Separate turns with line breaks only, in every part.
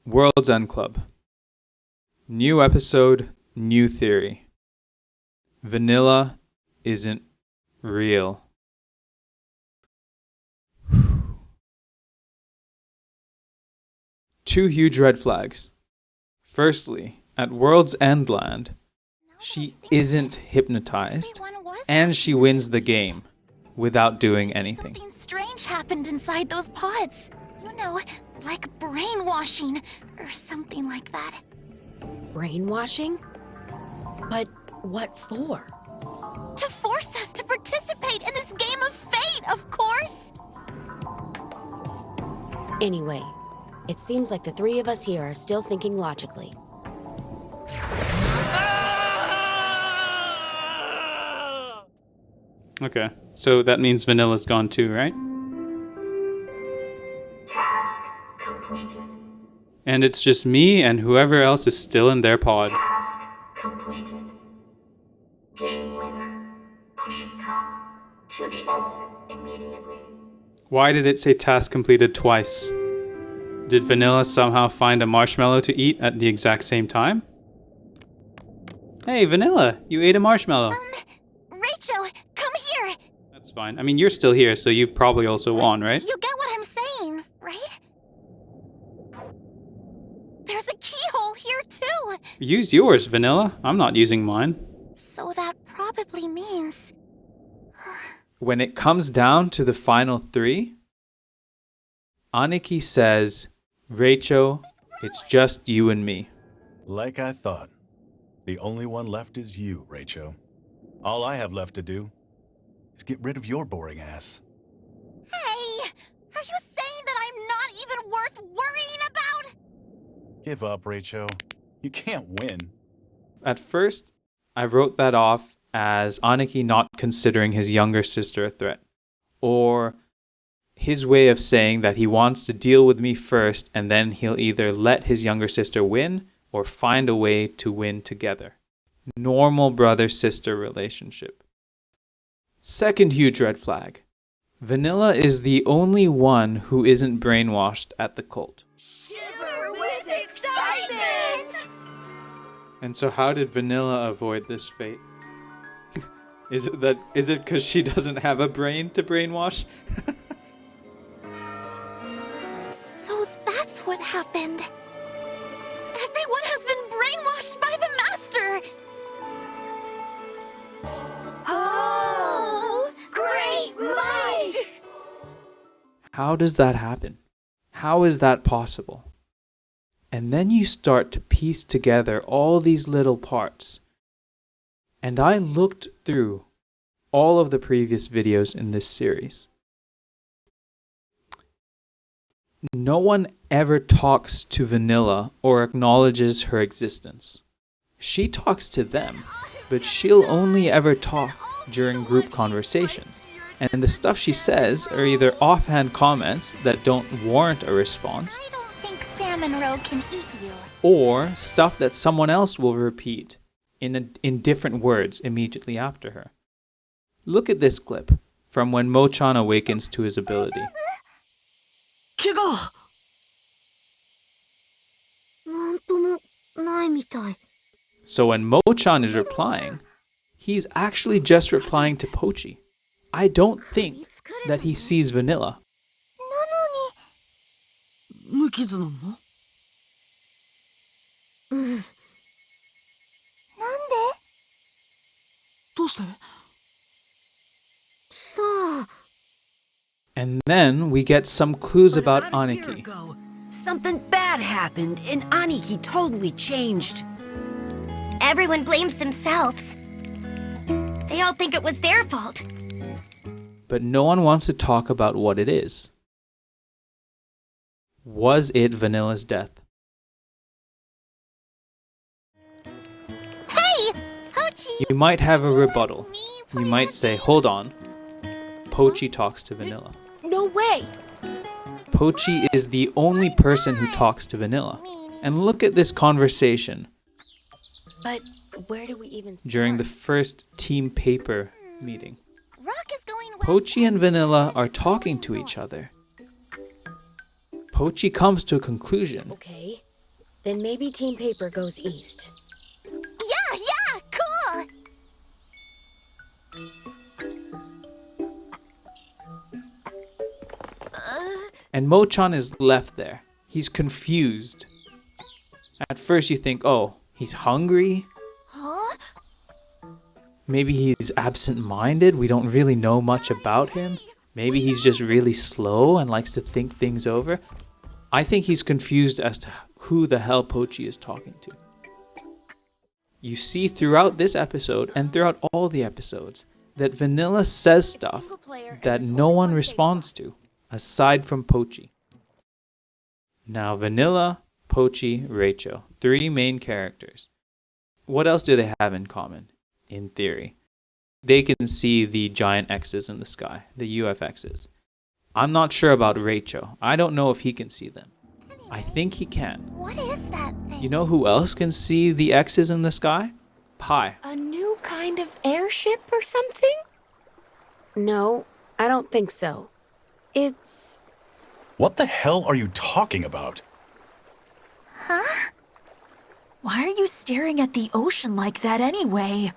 World's End Club. New episode, new theory. Vanilla isn't real. Two huge red flags. Firstly, at World's End Land, she isn't hypnotized, and she wins the game without doing anything.
Something strange happened inside those pods. You know, like brainwashing or something like that.
Brainwashing? But what for?
To force us to participate in this game of fate, of course!
Anyway, it seems like the three of us here are still thinking logically.
Okay, so that means Vanilla's gone too, right?
Task completed.
And it's just me and whoever else is still in their pod.
Task completed. Game winner, please come to the exit immediately.
Why did it say task completed twice? Did Vanilla somehow find a marshmallow to eat at the exact same time? Hey, Vanilla, you ate a marshmallow.
Rachel, come here!
That's fine. I mean, you're still here, so you've probably also won, right?
You get what I'm saying, right? There's a keyhole here, too!
Use yours, Vanilla. I'm not using mine.
So that probably means...
When it comes down to the final three, Aniki says, Rachel, it's just you and me.
Like I thought. The only one left is you, Rachel. All I have left to do is get rid of your boring ass.
Hey! Are you saying that I'm not even worth worrying about?
Give up, Rachel. You can't win.
At first, I wrote that off as Aniki not considering his younger sister a threat, or his way of saying that he wants to deal with me first and then he'll either let his younger sister win or find a way to win together. Normal brother-sister relationship. Second huge red flag. Vanilla is the only one who isn't brainwashed at the cult.
Shiver with excitement!
And so how did Vanilla avoid this fate? Is it because she doesn't have a brain to brainwash?
So that's what happened. Everyone has been brainwashed by the Master! Oh, great might!
How does that happen? How is that possible? And then you start to piece together all these little parts. And I looked through all of the previous videos in this series. No one ever talks to Vanilla or acknowledges her existence. She talks to them, but she'll only ever talk during group conversations. And the stuff she says are either offhand comments that don't warrant a response,
I don't think Salmon Roe can eat you.
or stuff that someone else will repeat in different words immediately after her. Look at this clip from when Mo-chan awakens to his ability. So when Mo-chan is replying, he's actually just replying to Pochi. I don't think that he sees Vanilla.
無傷なの？どうして？
And then we get some clues about
But about a year
Aniki.
ago, something bad happened, and Aniki totally changed.
Everyone blames themselves. They all think it was their fault.
But no one wants to talk about what it is. Was it Vanilla's death?
Hey! Pochi!
You might have a rebuttal. You might say, hold on. Pochi talks to Vanilla.
No way!
Pochi is the only person who talks to Vanilla. And look at this conversation
But where do we even start?
during the first team paper meeting.
Rock is going west.
Pochi and Vanilla are talking to each other. Pochi comes to a conclusion
Okay, Then maybe Team Paper goes east.
Yeah, cool!
And Mochan is left there. He's confused. At first you think, oh, he's hungry?
Huh?
Maybe he's absent-minded. We don't really know much about him. Maybe he's just really slow and likes to think things over. I think he's confused as to who the hell Pochi is talking to. You see throughout this episode and throughout all the episodes that Vanilla says stuff that no one responds to, aside from Pochi. Now, Vanilla, Pochi, Rachel, 3 main characters. What else do they have in common, in theory? They can see the giant X's in the sky, the UFXs. I'm not sure about Rachel. I don't know if he can see them. I think he can.
What is that thing?
You know who else can see the X's in the sky? Pi.
A new kind of airship or something?
No, I don't think so. It's...
What the hell are you talking about?
Huh?
Why are you staring at the ocean like that anyway?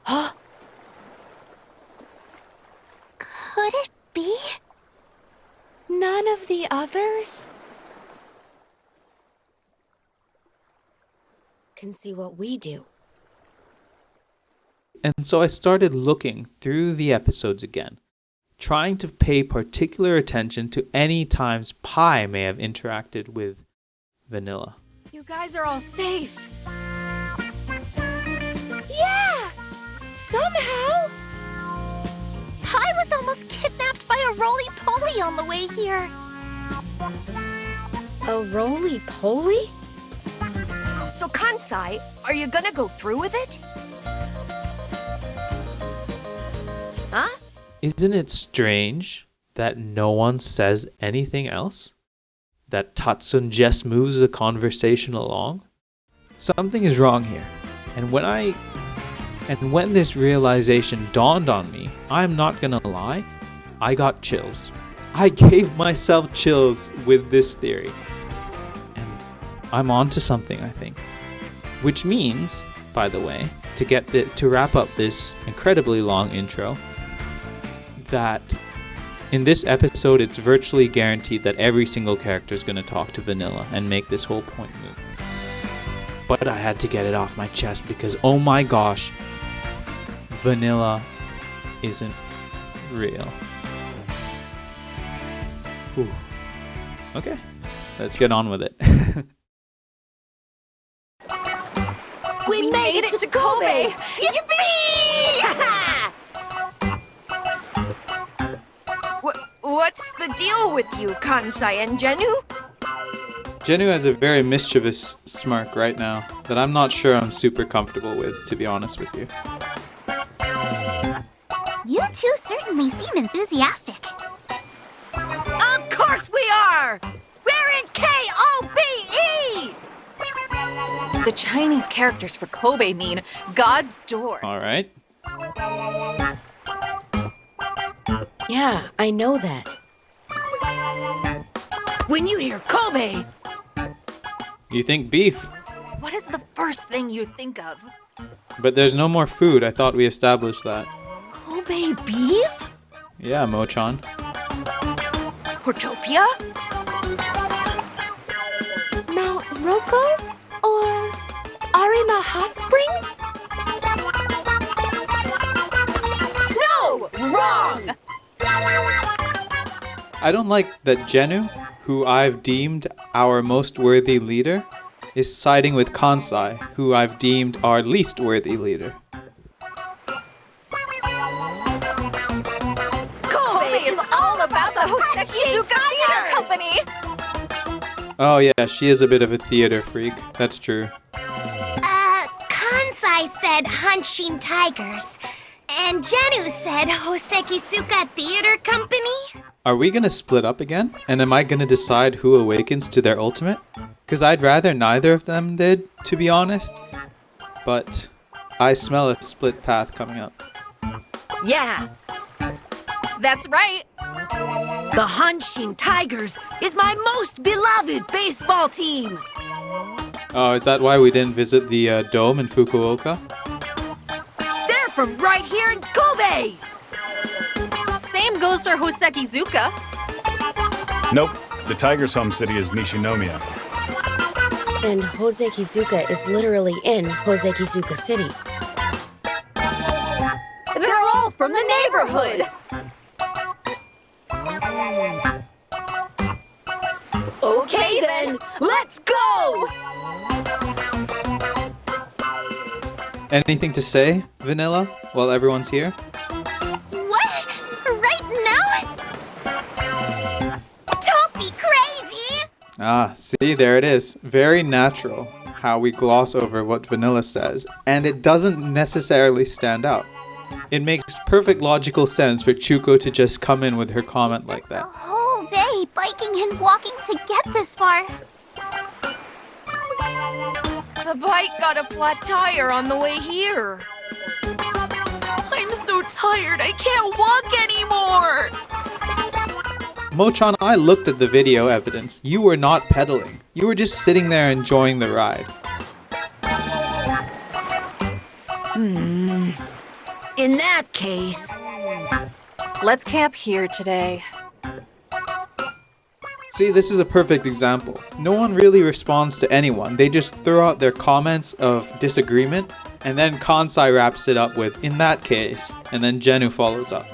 Huh? Could it be?
None of the others?
can see what we do.
And so I started looking through the episodes again, trying to pay particular attention to any times Pi may have interacted with Vanilla.
You guys are all safe. Yeah! Somehow!
I was almost kidnapped by a roly-poly on the way here.
A roly-poly?
So, Kansai, are you gonna go through with it? Huh?
Isn't it strange that no one says anything else? That Tatsun just moves the conversation along? Something is wrong here. And when this realization dawned on me, I'm not gonna lie, I got chills. I gave myself chills with this theory. And I'm onto something, I think. Which means, by the way, to wrap up this incredibly long intro, that in this episode it's virtually guaranteed that every single character is going to talk to Vanilla and make this whole point move. But I had to get it off my chest because, oh my gosh, Vanilla isn't real. Whew. Okay, let's get on with it.
We made it to Kobe! Yippee! What's the deal with you, Kansai and Genu?
Genu has a very mischievous smirk right now that I'm not sure I'm super comfortable with, to be honest with you.
You two certainly seem enthusiastic.
Of course we are! We're in KOBE!
The Chinese characters for Kobe mean God's door.
All right.
Yeah, I know that.
When you hear Kobe,
You think beef,
What is the first thing you think of?
but there's no more food. I thought we established that.
Kobe beef?
Yeah, Mochan.
Portopia?
Mount Roko? Or Arima Hot Springs?
No! Wrong!
I don't like that Genu, who I've deemed our most worthy leader, is siding with Kansai, who I've deemed our least worthy leader.
Kobe is all about the Hoseki Theater
Company!
Oh yeah, she is a bit of a theater freak. That's true.
Kansai said Hanshin Tigers, and Genu said Hoseki Suka Theater Company.
Are we gonna split up again? And am I gonna decide who awakens to their ultimate? Because I'd rather neither of them did, to be honest. But I smell a split path coming up.
Yeah,
That's right.
The Hanshin Tigers is my most beloved baseball team.
Oh, is that why we didn't visit the dome in Fukuoka?
They're from right here in Kobe.
Same goes for Hosekizuka.
Nope. The Tiger's home city is Nishinomiya.
And Hosekizuka is literally in Hosekizuka City.
They're all from the neighborhood.
Okay then, let's go!
Anything to say, Vanilla, while everyone's here?
What? Right now? Don't be crazy!
Ah, see, there it is. Very natural how we gloss over what Vanilla says, and it doesn't necessarily stand out. It makes perfect logical sense for Chuko to just come in with her comment like
The
that.
whole day biking and walking to get this far.
The bike got a flat tire on the way here.
I'm so tired, I can't walk anymore.
Mochan, I looked at the video evidence. You were not pedaling. You were just sitting there enjoying the ride.
In that case,
Let's camp here today.
See, this is a perfect example. No one really responds to anyone. They just throw out their comments of disagreement, and then Kansai wraps it up with, in that case, and then Genu follows up.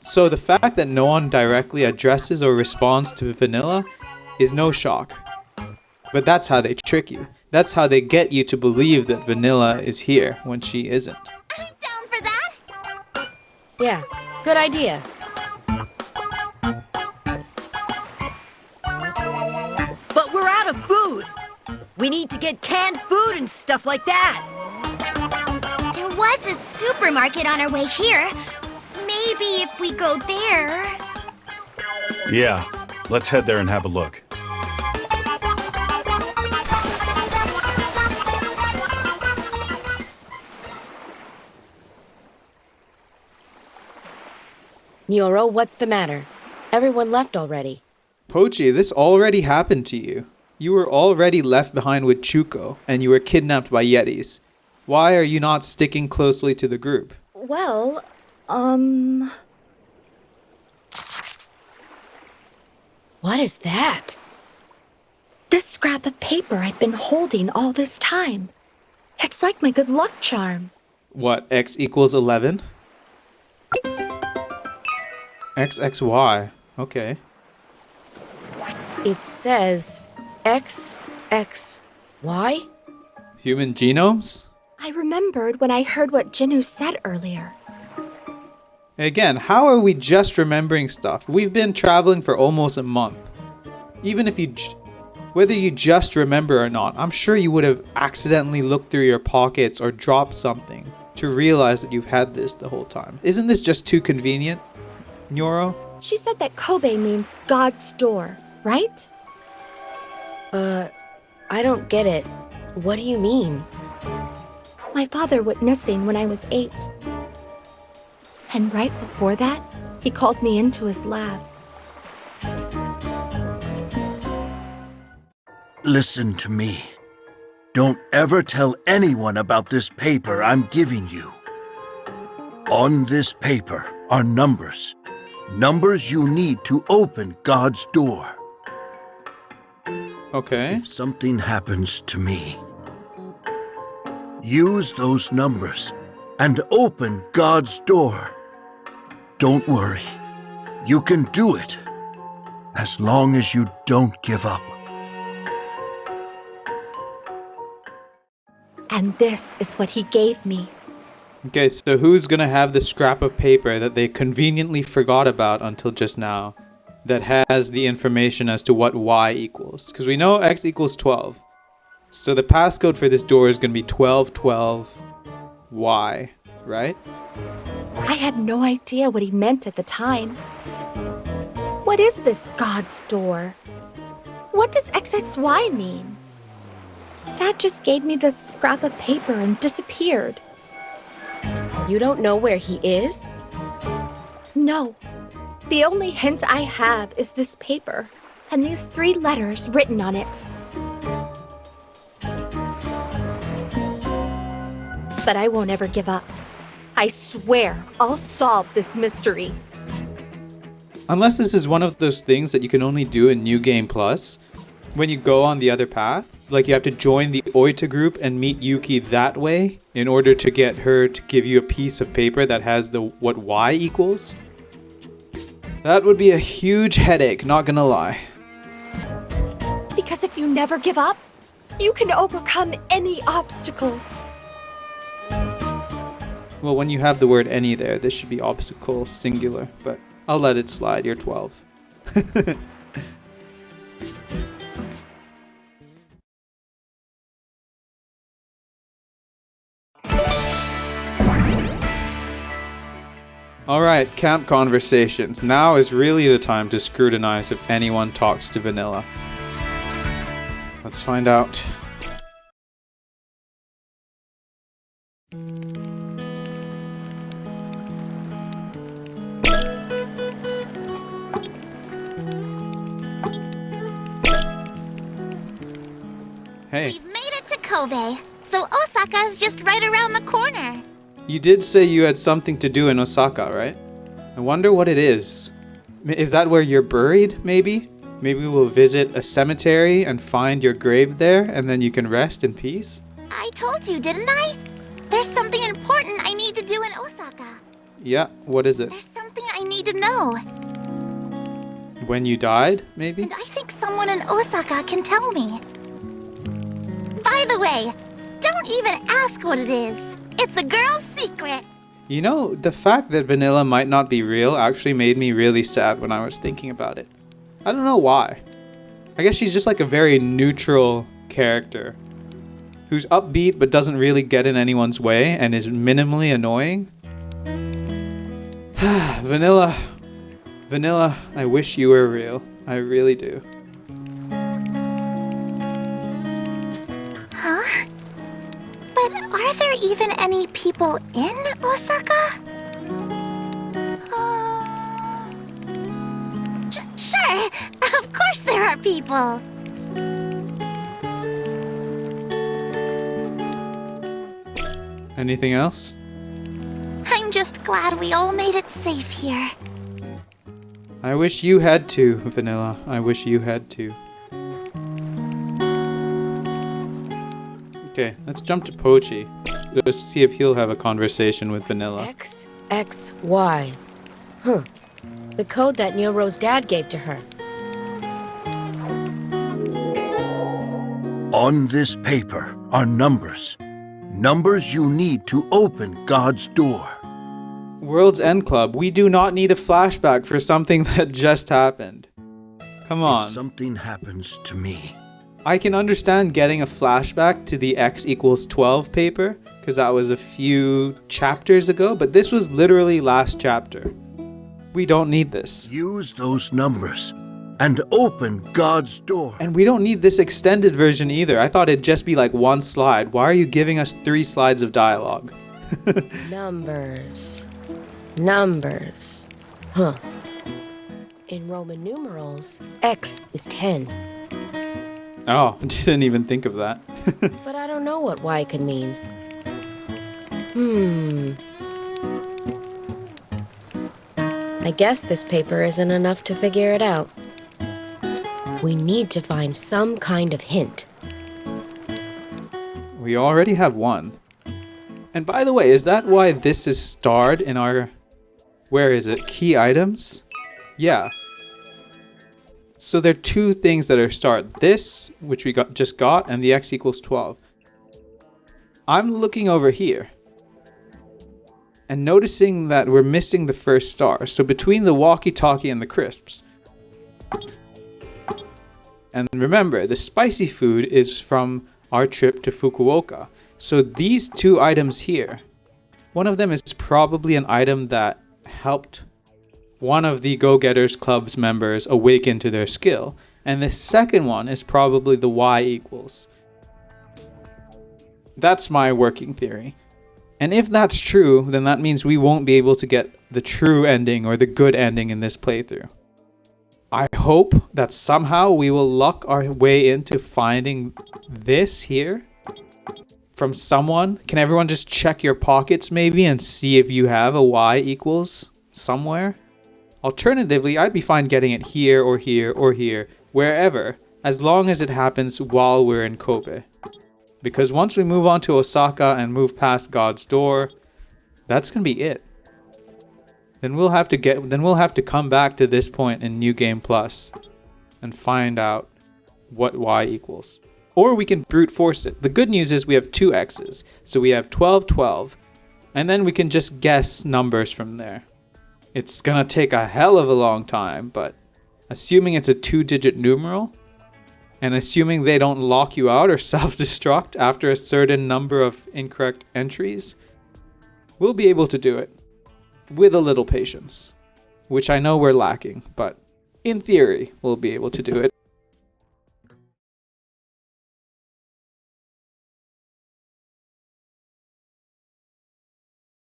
So the fact that no one directly addresses or responds to Vanilla is no shock. But that's how they trick you. That's how they get you to believe that Vanilla is here when she isn't.
I'm down for that.
Yeah, good idea.
but we're out of food. We need to get canned food and stuff like that.
There was a supermarket on our way here. Maybe if we go there.
Yeah, let's head there and have a look.
Nyoro, what's the matter? Everyone left already.
Pochi, this already happened to you. You were already left behind with Chuko, and you were kidnapped by Yetis. Why are you not sticking closely to the group?
Well,
What is that?
this scrap of paper I've been holding all this time. It's like my good luck charm.
What, x equals 11? XXY. Okay.
It says XXY?
Human genomes?
I remembered when I heard what Jinu said earlier.
Again, how are we just remembering stuff? We've been traveling for almost a month. Even if whether you just remember or not, I'm sure you would have accidentally looked through your pockets or dropped something to realize that you've had this the whole time. Isn't this just too convenient, Nyoro?
She said that Kobe means God's door, right?
I don't get it. What do you mean?
My father went missing when I was 8. And right before that, he called me into his lab.
Listen to me. Don't ever tell anyone about this paper I'm giving you. On this paper are numbers. Numbers you need to open God's door.
Okay.
If something happens to me, use those numbers and open God's door. Don't worry. You can do it. As long as you don't give up.
And this is what he gave me.
Okay, so who's gonna have the scrap of paper that they conveniently forgot about until just now that has the information as to what y equals? Because we know x equals 12. So the passcode for this door is gonna be 1212y, right?
I had no idea what he meant at the time. What is this God's door? What does XXY mean? Dad just gave me this scrap of paper and disappeared.
You don't know where he is?
No. The only hint I have is this paper, and these 3 letters written on it. But I won't ever give up. I swear I'll solve this mystery.
Unless this is one of those things that you can only do in New Game Plus, when you go on the other path, like you have to join the Oita group and meet Yuki that way in order to get her to give you a piece of paper that has what Y equals. That would be a huge headache, not gonna lie.
Because if you never give up, you can overcome any obstacles.
Well, when you have the word any there, this should be obstacle singular, but I'll let it slide. You're 12. Alright, camp conversations. Now is really the time to scrutinize if anyone talks to Vanilla. Let's find out. Hey.
We've made it to Kobe, so Osaka is just right around the corner.
You did say you had something to do in Osaka, right? I wonder what it is. Is that where you're buried, maybe? Maybe we'll visit a cemetery and find your grave there, and then you can rest in peace?
I told you, didn't I? There's something important I need to do in Osaka.
Yeah, what is it?
There's something I need to know.
When you died, maybe?
And I think someone in Osaka can tell me. By the way, don't even ask what it is. It's a girl's secret.
You know, the fact that Vanilla might not be real actually made me really sad when I was thinking about it. I don't know why. I guess she's just like a very neutral character who's upbeat but doesn't really get in anyone's way and is minimally annoying. Vanilla, I wish you were real. I really do.
Huh? But are there even any people in Osaka? Sure, of course there are people.
Anything else?
I'm just glad we all made it safe here.
I wish you had to, Vanilla. I wish you had to. Okay, let's jump to Pochi. Just see if he'll have a conversation with Vanilla.
X, X, Y. Huh. The code that Nero's dad gave to her.
On this paper are numbers. Numbers you need to open God's door.
World's End Club, we do not need a flashback for something that just happened. Come on.
If something happens to me,
I can understand getting a flashback to the X equals 12 paper, because that was a few chapters ago, but this was literally last chapter. We don't need this.
use those numbers and open God's door.
And we don't need this extended version either. I thought it'd just be like one slide. Why are you giving us 3 slides of dialogue?
Numbers. Numbers. Huh. In Roman numerals, X is 10.
Oh, didn't even think of that.
But I don't know what Y could mean. I guess this paper isn't enough to figure it out. We need to find some kind of hint.
We already have one. And by the way, is that why this is starred in our... Where is it? Key items? Yeah. So there are 2 things that are starred. This, which we just got, and the X equals 12. I'm looking over here and noticing that we're missing the first star. So between the walkie-talkie and the crisps. And remember, the spicy food is from our trip to Fukuoka. So these 2 items here, one of them is probably an item that helped one of the Go-Getters Club's members awaken to their skill. And the second one is probably the Y equals. That's my working theory. And if that's true, then that means we won't be able to get the true ending or the good ending in this playthrough. I hope that somehow we will luck our way into finding this here from someone. Can everyone just check your pockets maybe and see if you have a y equals somewhere? Alternatively, I'd be fine getting it here or here or here, wherever, as long as it happens while we're in Kobe. Because once we move on to Osaka and move past God's Door, that's going to be it. Then we'll have to come back to this point in New Game Plus and find out what y equals. Or we can brute force it. The good news is we have 2 x's. So we have 12, 12. And then we can just guess numbers from there. It's going to take a hell of a long time, but assuming it's a 2-digit numeral, and assuming they don't lock you out or self-destruct after a certain number of incorrect entries, we'll be able to do it with a little patience, which I know we're lacking, but in theory, we'll be able to do it.